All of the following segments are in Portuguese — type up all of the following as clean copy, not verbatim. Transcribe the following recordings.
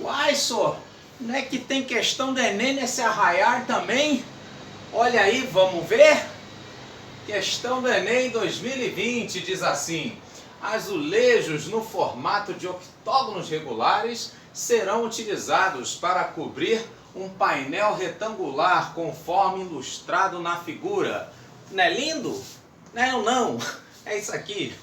Uai, só, não é que tem questão do Enem nesse arraiar também? Olha aí, vamos ver? Questão do Enem 2020 diz assim: azulejos no formato de octógonos regulares serão utilizados para cobrir um painel retangular conforme ilustrado na figura. Não é lindo? Não, não, é isso aqui.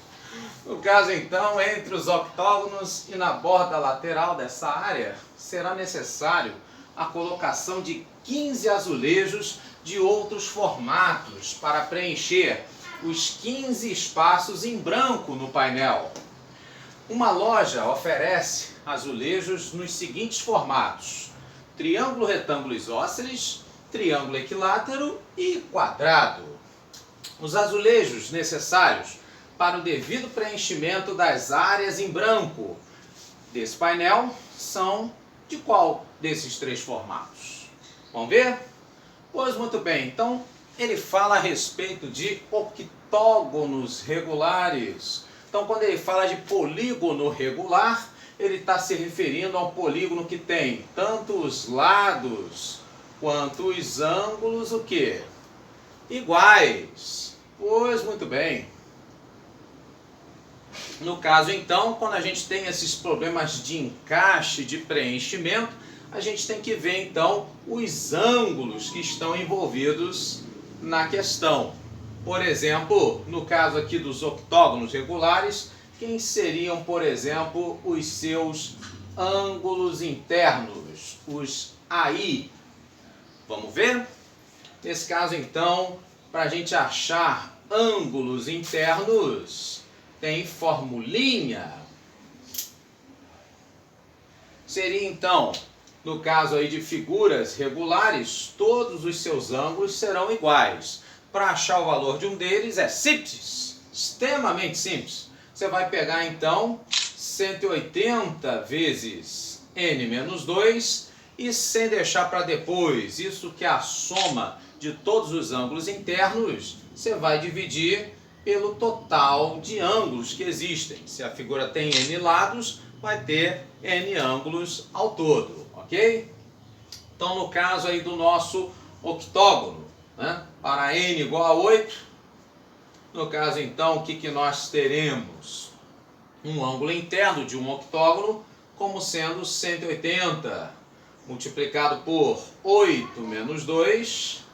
No caso então, entre os octógonos e na borda lateral dessa área, será necessário a colocação de 15 azulejos de outros formatos para preencher os 15 espaços em branco no painel. Uma loja oferece azulejos nos seguintes formatos: triângulo, retângulo isósceles, triângulo equilátero e quadrado. Os azulejos necessários para o devido preenchimento das áreas em branco desse painel são de qual desses três formatos? Vamos ver? Pois muito bem, então ele fala a respeito de octógonos regulares. Então quando ele fala de polígono regular, ele está se referindo a um polígono que tem tanto os lados quanto os ângulos, o quê? Iguais. Pois muito bem. No caso então, quando a gente tem esses problemas de encaixe, de preenchimento, a gente tem que ver então os ângulos que estão envolvidos na questão. Por exemplo, no caso aqui dos octógonos regulares, quem seriam, por exemplo, os seus ângulos internos, os AI? Vamos ver? Nesse caso então, para a gente achar ângulos internos, tem formulinha. Seria então, no caso aí de figuras regulares, todos os seus ângulos serão iguais. Para achar o valor de um deles é simples, extremamente simples. Você vai pegar então 180 vezes n menos 2 e sem deixar para depois, isso que é a soma de todos os ângulos internos, você vai dividir pelo total de ângulos que existem. Se a figura tem n lados, vai ter n ângulos ao todo, ok? Então, no caso aí do nosso octógono, né, para n igual a 8, no caso então, o que nós teremos? Um ângulo interno de um octógono como sendo 180, multiplicado por 8 menos 2,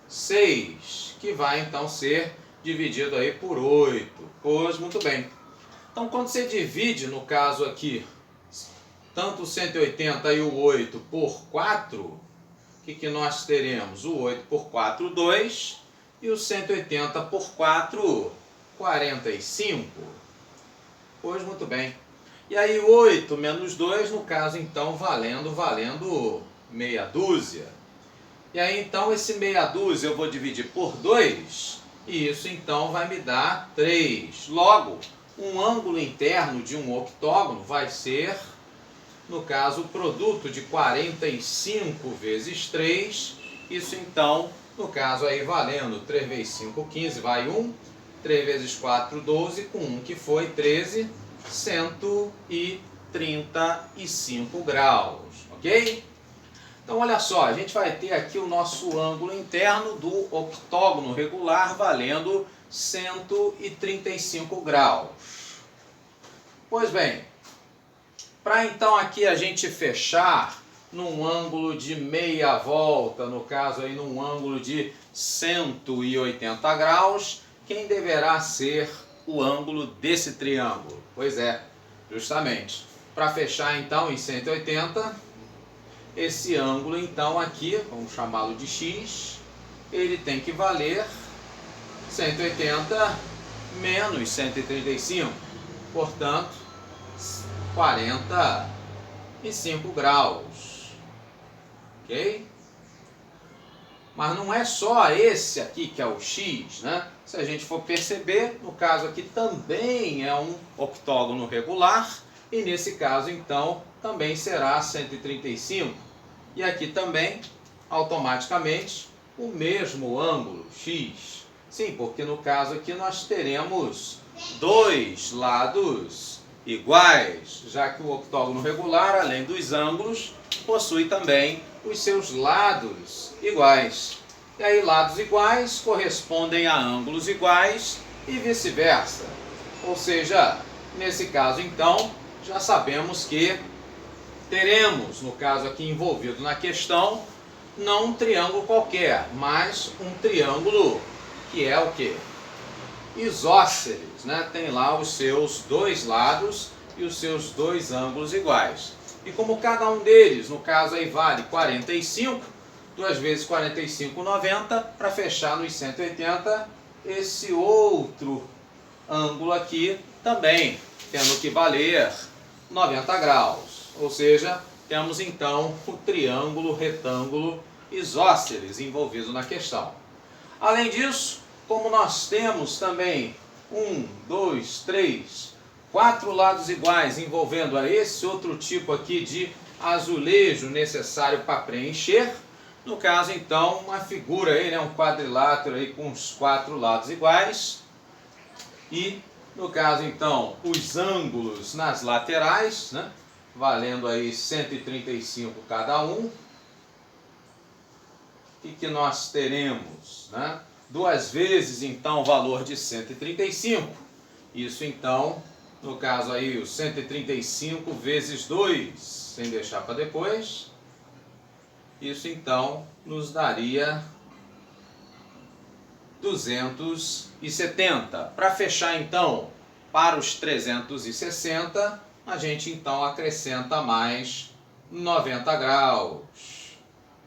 6, que vai então ser dividido aí por 8. Pois muito bem. Então quando você divide, no caso aqui, tanto o 180 e o 8 por 4, o que nós teremos? O 8 por 4, 2, e o 180 por 4, 45. Pois muito bem. E aí 8 menos 2, no caso então, valendo meia dúzia. E aí então esse meia dúzia eu vou dividir por 2, e isso então vai me dar 3. Logo, um ângulo interno de um octógono vai ser, no caso, o produto de 45 vezes 3. Isso então, no caso aí valendo 3 vezes 5, 15, vai 1. 3 vezes 4, 12, com 1 que foi 13, 135 graus, ok? Então olha só, a gente vai ter aqui o nosso ângulo interno do octógono regular valendo 135 graus. Pois bem, para então aqui a gente fechar num ângulo de meia volta, no caso aí num ângulo de 180 graus, quem deverá ser o ângulo desse triângulo? Pois é, justamente, para fechar então em 180, esse ângulo então aqui, vamos chamá-lo de x, ele tem que valer 180 menos 135, portanto 45 graus, ok? Mas não é só esse aqui que é o x, né? Se a gente for perceber, no caso aqui também é um octógono regular, e nesse caso então também será 135. E aqui também, automaticamente, o mesmo ângulo, x. Sim, porque no caso aqui nós teremos dois lados iguais, já que o octógono regular, além dos ângulos, possui também os seus lados iguais. E aí, lados iguais correspondem a ângulos iguais e vice-versa. Ou seja, nesse caso, então, já sabemos que teremos, no caso aqui envolvido na questão, não um triângulo qualquer, mas um triângulo que é o quê? Isósceles, né? Tem lá os seus dois lados e os seus dois ângulos iguais. E como cada um deles, no caso aí vale 45, 2 vezes 45, 90, para fechar nos 180, esse outro ângulo aqui também tendo que valer 90 graus. Ou seja, temos então o triângulo retângulo isósceles envolvido na questão. Além disso, como nós temos também 1, 2, 3, 4 lados iguais envolvendo a esse outro tipo aqui de azulejo necessário para preencher, no caso então uma figura aí, né, um quadrilátero aí com os 4 lados iguais, e no caso então os ângulos nas laterais, né, valendo aí 135 cada um. O que nós teremos, né? 2 vezes então o valor de 135. Isso então, no caso aí, o 135 vezes 2, sem deixar para depois. Isso então nos daria 270. Para fechar então para os 360, a gente então acrescenta mais 90 graus.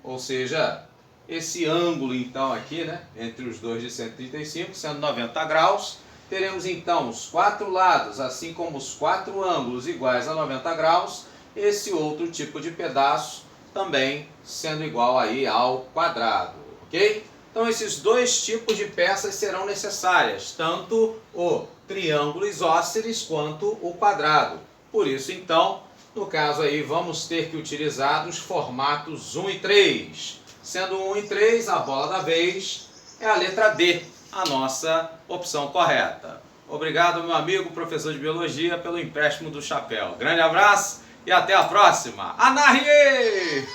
Ou seja, esse ângulo então aqui, né, entre os dois de 135, sendo 90 graus, teremos então os 4 lados, assim como os 4 ângulos iguais a 90 graus, esse outro tipo de pedaço também sendo igual aí ao quadrado, ok? Então esses dois tipos de peças serão necessárias, tanto o triângulo isósceles quanto o quadrado. Por isso então, no caso aí, vamos ter que utilizar os formatos 1 e 3. Sendo 1 e 3, a bola da vez é a letra D, a nossa opção correta. Obrigado, meu amigo professor de Biologia, pelo empréstimo do chapéu. Grande abraço e até a próxima. Anahie!